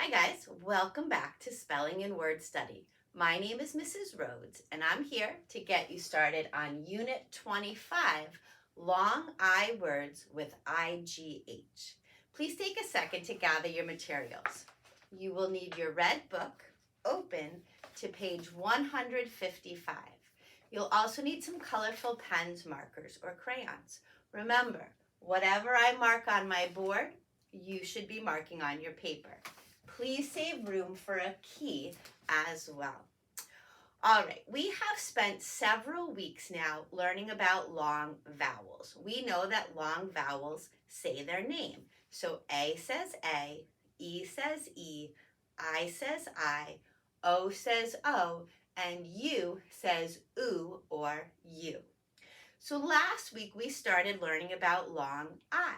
Hi guys, welcome back to Spelling and Word Study. My name is Mrs. Rhoades and I'm here to get you started on Unit 25, Long I Words with IGH. Please take a second to gather your materials. You will need your red book open to page 155. You'll also need some colorful pens, markers, or crayons. Remember, whatever I mark on my board, you should be marking on your paper. Please save room for a key as well. All right, we have spent several weeks now learning about long vowels. We know that long vowels say their name. So A says A, E says E, I says I, O says O, and U says oo or you. So last week we started learning about long I.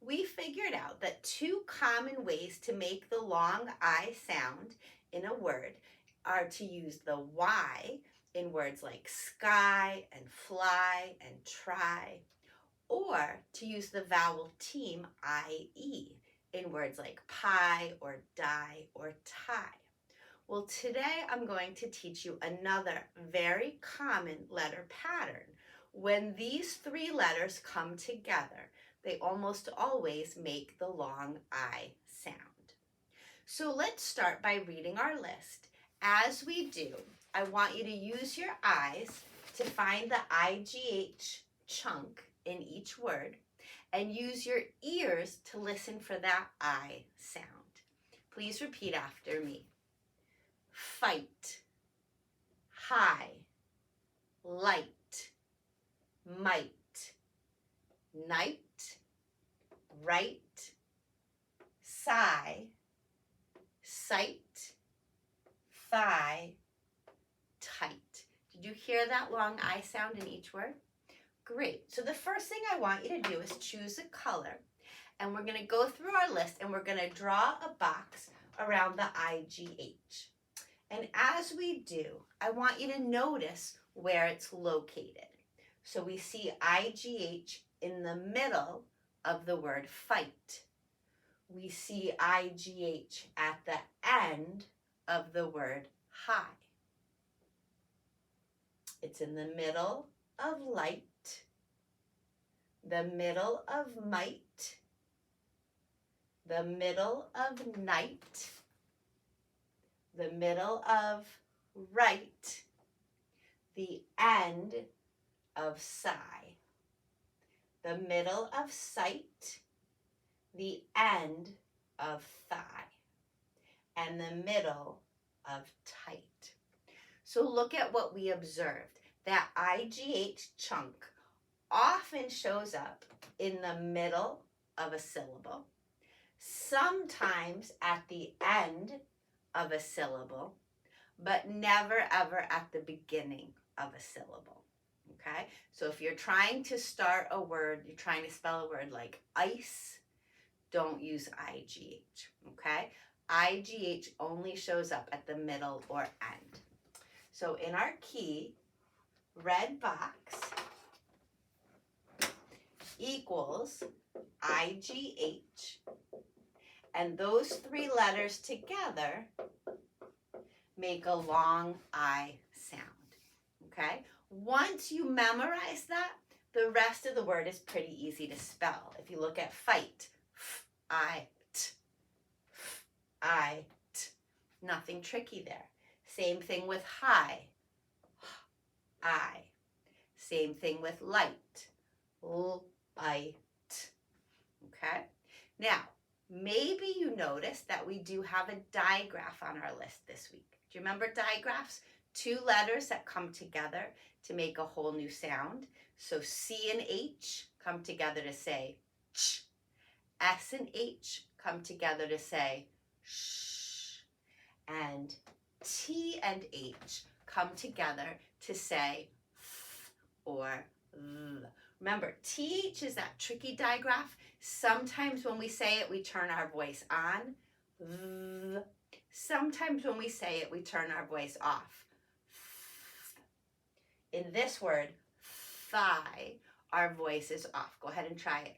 We figured out that two common ways to make the long I sound in a word are to use the Y in words like sky and fly and try, or to use the vowel team IE in words like pie or die or tie. Well, today I'm going to teach you another very common letter pattern. When these three letters come together, they almost always make the long I sound. So let's start by reading our list. As we do, I want you to use your eyes to find the IGH chunk in each word and use your ears to listen for that I sound. Please repeat after me. Fight, high, light, might, night, right, sigh, sight, thigh, tight. Did you hear that long I sound in each word? Great. So the first thing I want you to do is choose a color, and we're going to go through our list and we're going to draw a box around the IGH. And as we do, I want you to notice where it's located. So we see IGH in the middle of the word fight. We see IGH at the end of the word high. It's in the middle of light, the middle of might, the middle of night, the middle of right, the end of sigh, the middle of sight, the end of thigh, and the middle of tight. So look at what we observed. That IGH chunk often shows up in the middle of a syllable, sometimes at the end of a syllable, but never ever at the beginning of a syllable. Okay, so if you're trying to start a word, you're trying to spell a word like ice, don't use IGH, okay? IGH only shows up at the middle or end. So in our key, red box equals IGH, and those three letters together make a long I sound, okay? Once you memorize that, the rest of the word is pretty easy to spell. If you look at fight, I-T, nothing tricky there. Same thing with high, I. Same thing with light, light, okay? Now, maybe you noticed that we do have a digraph on our list this week. Do you remember digraphs? Two letters that come together to make a whole new sound. So C and H come together to say ch. S and H come together to say sh. And T and H come together to say th or th. Remember, TH is that tricky digraph. Sometimes when we say it, we turn our voice on. Th. Sometimes when we say it, we turn our voice off. In this word, thigh, our voice is off. Go ahead and try it.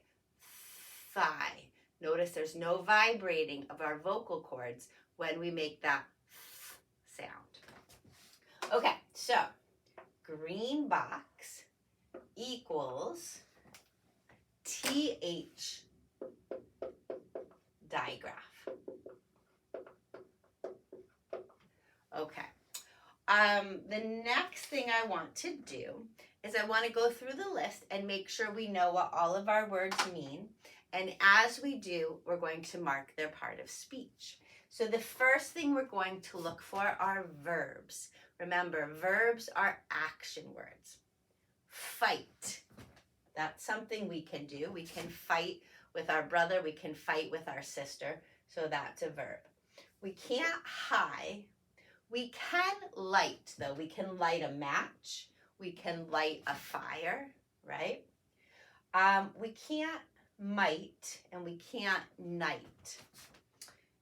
Thigh. Notice there's no vibrating of our vocal cords when we make that sound. Okay, so green box equals TH digraph. Okay. The next thing I want to do is I want to go through the list and make sure we know what all of our words mean. And as we do, we're going to mark their part of speech. So the first thing we're going to look for are verbs. Remember, verbs are action words. Fight. That's something we can do. We can fight with our brother. We can fight with our sister. So that's a verb. We can't hide. We can light, though. We can light a match. We can light a fire, right? We can't might and we can't night.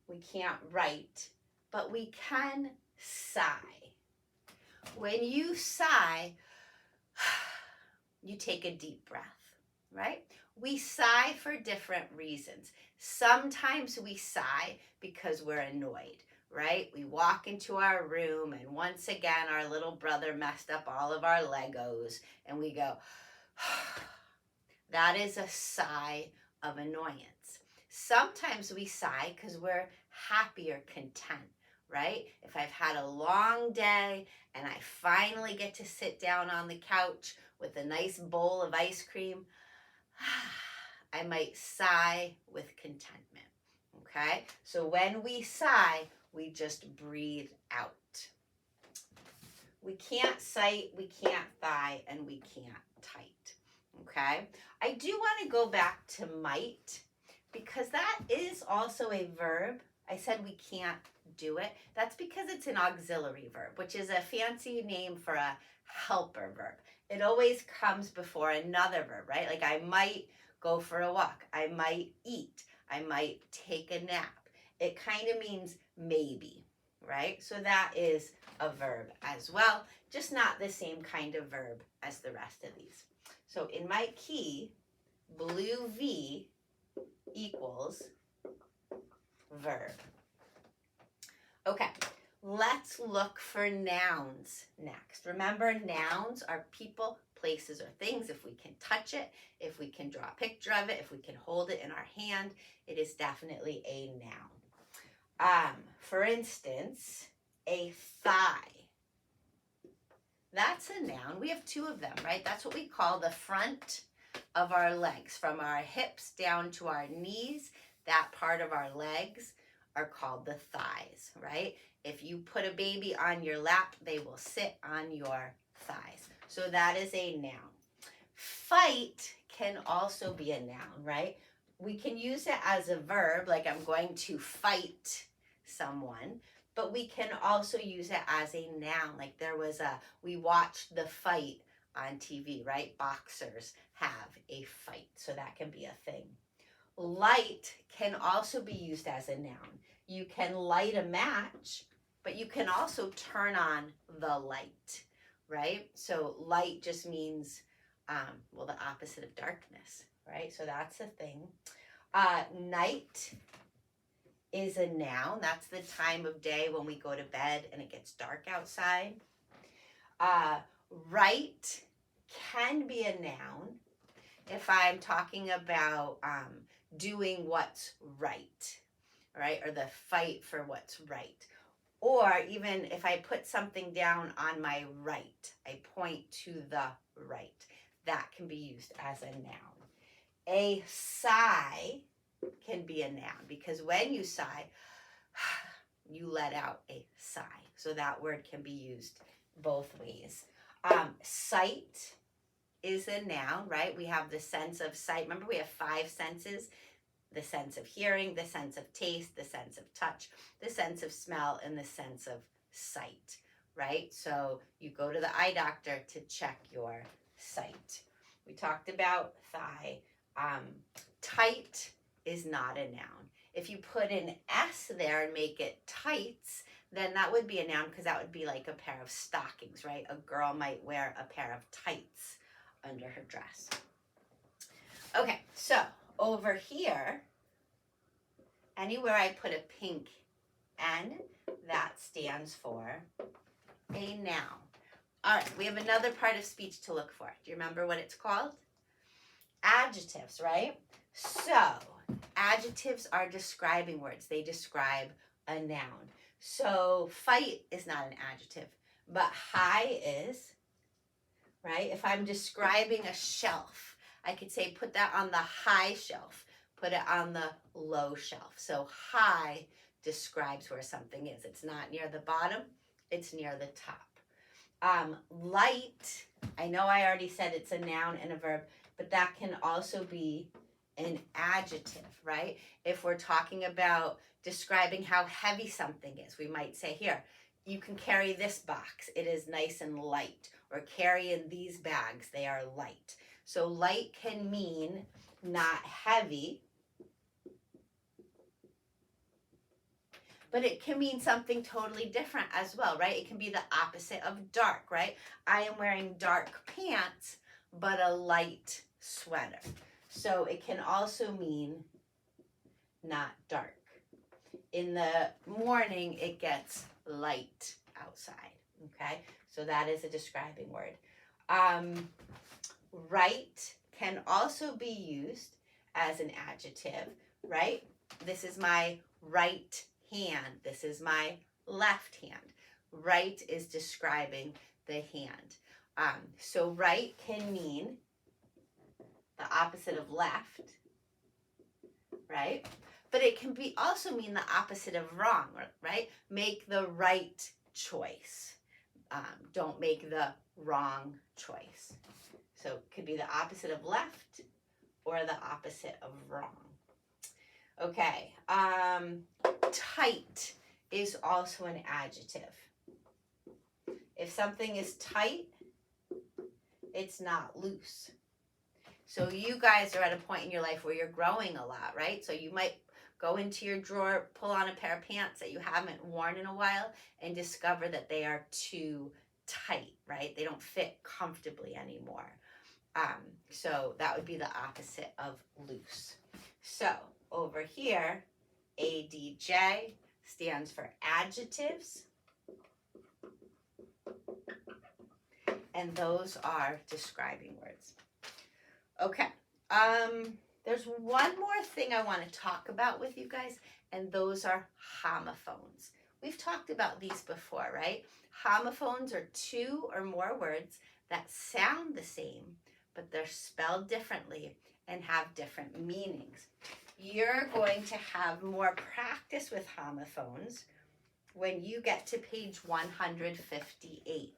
We can't write, but we can sigh. When you sigh, you take a deep breath, right? We sigh for different reasons. Sometimes we sigh because we're annoyed, right? We walk into our room and once again our little brother messed up all of our Legos and we go, that is a sigh of annoyance. Sometimes we sigh because we're happy or content, right? If I've had a long day and I finally get to sit down on the couch with a nice bowl of ice cream, I might sigh with contentment, okay? So when we sigh, we just breathe out. We can't cite, we can't thigh, and we can't tight, okay? I do want to go back to might because that is also a verb. I said we can't do it. That's because it's an auxiliary verb, which is a fancy name for a helper verb. It always comes before another verb, right? Like I might go for a walk. I might eat. I might take a nap. It kind of means maybe, right? So that is a verb as well, just not the same kind of verb as the rest of these. So in my key, blue V equals verb. Okay, let's look for nouns next. Remember, nouns are people, places, or things. If we can touch it, if we can draw a picture of it, if we can hold it in our hand, it is definitely a noun. For instance, a thigh. That's a noun. We have two of them, right? That's what we call the front of our legs. From our hips down to our knees, that part of our legs are called the thighs, right? If you put a baby on your lap, they will sit on your thighs. So that is a noun. Fight can also be a noun, right? We can use it as a verb, like I'm going to fight someone, but we can also use it as a noun. Like we watched the fight on TV, right? Boxers have a fight, so that can be a thing. Light can also be used as a noun. You can light a match, but you can also turn on the light, right? So light just means, the opposite of darkness, right? So that's a thing. Night is a noun. That's the time of day when we go to bed and it gets dark outside. Right can be a noun if I'm talking about doing what's right, or the fight for what's right. Or even if I put something down on my right, I point to the right. That can be used as a noun. A sigh can be a noun because when you sigh, you let out a sigh. So that word can be used both ways. Sight is a noun, right? We have the sense of sight. Remember, we have 5 senses: the sense of hearing, the sense of taste, the sense of touch, the sense of smell, and the sense of sight, right? So you go to the eye doctor to check your sight. We talked about thigh. Tight is not a noun. If you put an S there and make it tights, then that would be a noun because that would be like a pair of stockings, right? A girl might wear a pair of tights under her dress. Okay, so over here, Anywhere I put a pink N, that stands for a noun. All right, we have another part of speech to look for. Do you remember what it's called? Adjectives, right? So, adjectives are describing words. They describe a noun. So, fight is not an adjective, but high is, right? If I'm describing a shelf, I could say put that on the high shelf, put it on the low shelf. So, high describes where something is. It's not near the bottom, it's near the top. Light, I know I already said it's a noun and a verb, but that can also be an adjective, right? If we're talking about describing how heavy something is, we might say here, you can carry this box, it is nice and light, or carry in these bags, they are light. So light can mean not heavy, but it can mean something totally different as well, right? It can be the opposite of dark, right? I am wearing dark pants, but a light sweater. So it can also mean not dark. In the morning, it gets light outside, okay? So that is a describing word. Right can also be used as an adjective, right? This is my right hand. This is my left hand. Right is describing the hand. So right can mean the opposite of left, right? But it can be also mean the opposite of wrong, right? Make the right choice. Don't make the wrong choice. So it could be the opposite of left or the opposite of wrong. Okay, tight is also an adjective. If something is tight, it's not loose. So you guys are at a point in your life where you're growing a lot, right? So you might go into your drawer, pull on a pair of pants that you haven't worn in a while, and discover that they are too tight, right? They don't fit comfortably anymore. So that would be the opposite of loose. So over here, ADJ stands for adjectives, and those are describing words. Okay, there's one more thing I want to talk about with you guys, and those are homophones. We've talked about these before, right? Homophones are two or more words that sound the same, but they're spelled differently and have different meanings. You're going to have more practice with homophones when you get to page 158.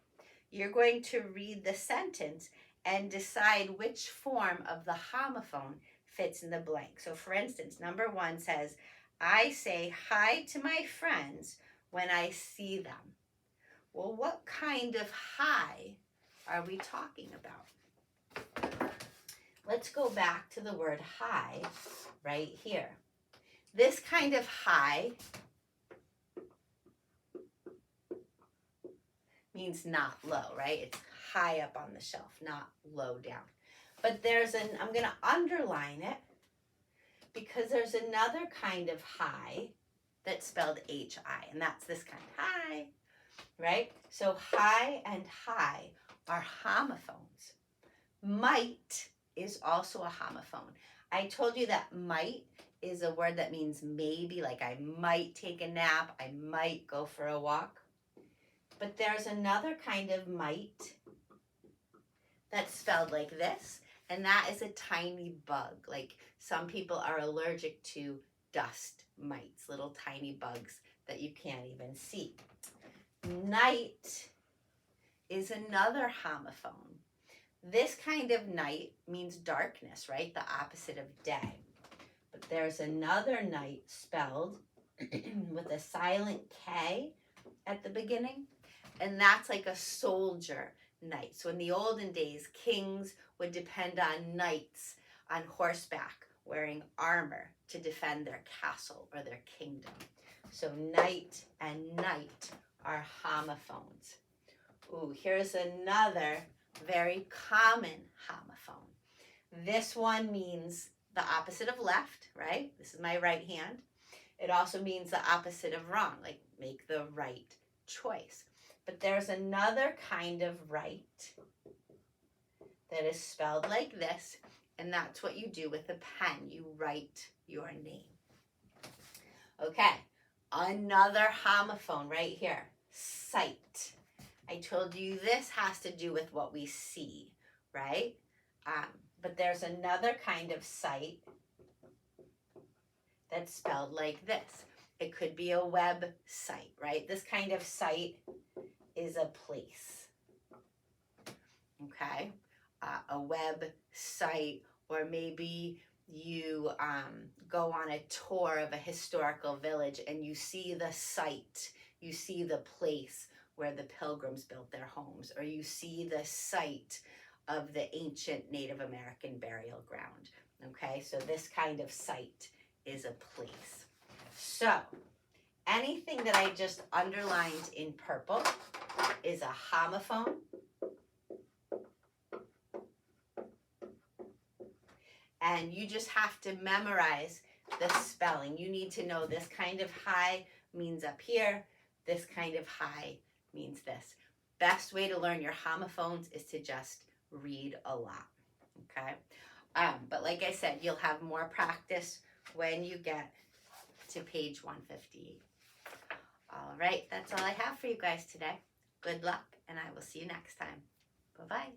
You're going to read the sentence and decide which form of the homophone fits in the blank. So for instance, number 1 says, I say hi to my friends when I see them. Well, what kind of hi are we talking about? Let's go back to the word hi right here. This kind of hi means not low, right? It's high up on the shelf, not low down. But I'm going to underline it because there's another kind of hi that's spelled H-I, and that's this kind, hi, right? So hi and hi are homophones. Might is also a homophone. I told you that might is a word that means maybe, like I might take a nap, I might go for a walk. But there's another kind of might that's spelled like this, and that is a tiny bug. Like some people are allergic to dust mites, little tiny bugs that you can't even see. Night is another homophone. This kind of night means darkness, right? The opposite of day. But there's another night spelled with a silent K at the beginning, and that's like a soldier knight. So in the olden days, kings would depend on knights on horseback wearing armor to defend their castle or their kingdom. So night and night are homophones. Ooh, here's another very common homophone. This one means the opposite of left, right? This is my right hand. It also means the opposite of wrong, like make the right choice. But there's another kind of right that is spelled like this, and that's what you do with a pen. You write your name. Okay, another homophone right here, sight. I told you this has to do with what we see, right? But there's another kind of sight that's spelled like this. It could be a website, right? This kind of site is a place, okay? A website, or maybe you go on a tour of a historical village and you see the site, you see the place where the pilgrims built their homes, or you see the site of the ancient Native American burial ground, okay? So this kind of site is a place. So anything that I just underlined in purple is a homophone. And you just have to memorize the spelling. You need to know this kind of high means up here, this kind of high means this. Best way to learn your homophones is to just read a lot, okay? But like I said, you'll have more practice when you get to page 158. All right, that's all I have for you guys today. Good luck, and I will see you next time. Bye-bye.